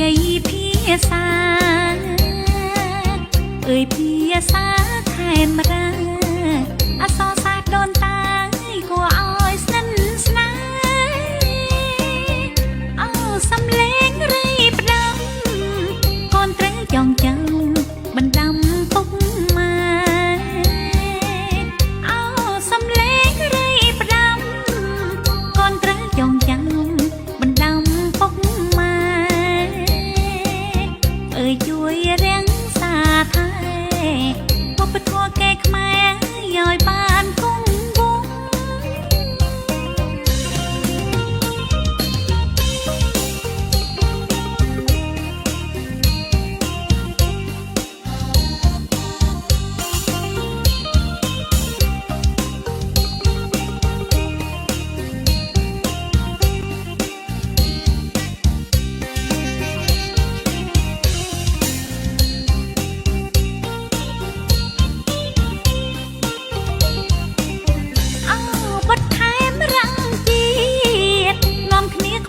យាយភាសាអើយភាសាខេមរាអក្សរសាស្ត្រដូនតាគួរឲ្យស្និទ្ធស្នាលអោសំលេងរីផ្ដាំកូនត្រូវចងចាំបណ្ដាំពុកម៉ែអោសំលេងរីផ្ដាំកូនត្រូវចងចាំបណ្ដាំពុកម៉ែអើយជួយរាំងសាថែវប្បធម៌កែខ្មែរឲ្យបានគង់វង្ស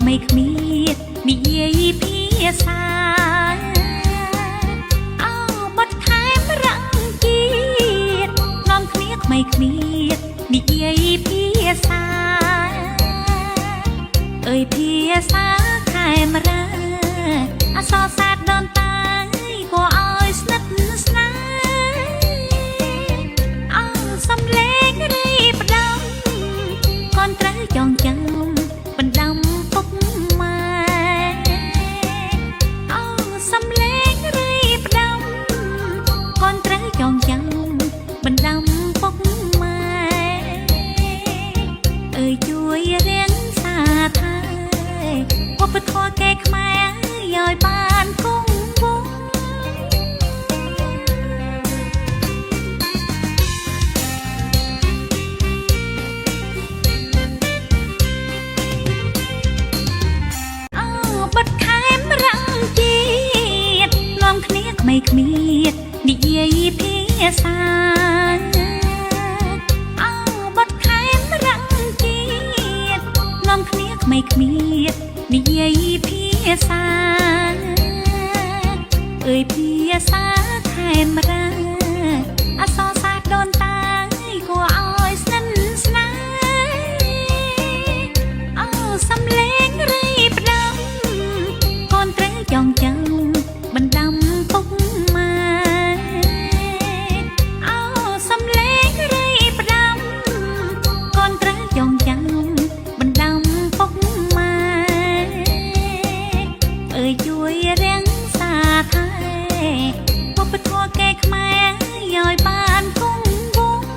ไม่គ្មាននិយាយភាសាអោបត់ថែមរងជាតិនាំគ្នាគ្មាននិយាយភាសាអើយភាសាខេមរាអក្សរសាស្ត្រដូនតាគួរឲ្យស្និទ្ធស្នាលអោសំលេងរីផ្ដាំកូនត្រូវចងចាំបណ្ដាំពុកម៉ែអោសំលេងរីផ្ដាំកូនត្រូវចងចាំបណ្ដាំពុកម៉ែអើយជួយរៀនសាថែវប្បធម៌កែខ្មែរឲ្យបានគង់វង្សไม่គ្មាននិយាយភាសាអោបត់ខេមរងជាតិនាំគ្នាគ្មាននិយាយភាសាអើយភាសាខេមរាអក្សរសាស្ត្រដូនតាគួរឲ្យស្និទ្ធស្នាលអោសំលេងរីផ្ដាំកូនត្រូវចងចាំបណ្ដាំពុកម៉ែអោសំលេងរីផ្ដាំកូនត្រូវចងចាំបណ្ដាំពុកម៉ែអើយជួយរាំងសាថែវប្បធម៌កែខ្មែរឲ្យបានគង់វង្ស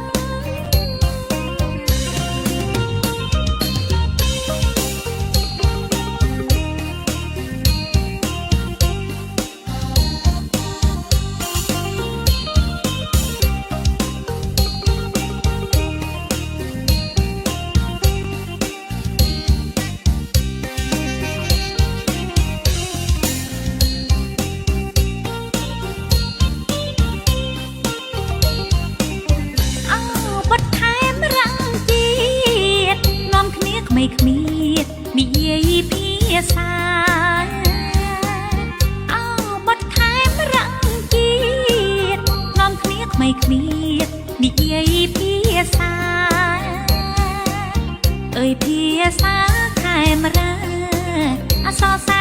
ไม่គ្មាននិយាយភាសាអោបត់ថែមរងជាតិនាំគ្នាគ្មាននិយាយភាសាអើយភាសាខេមរាអក្សរសា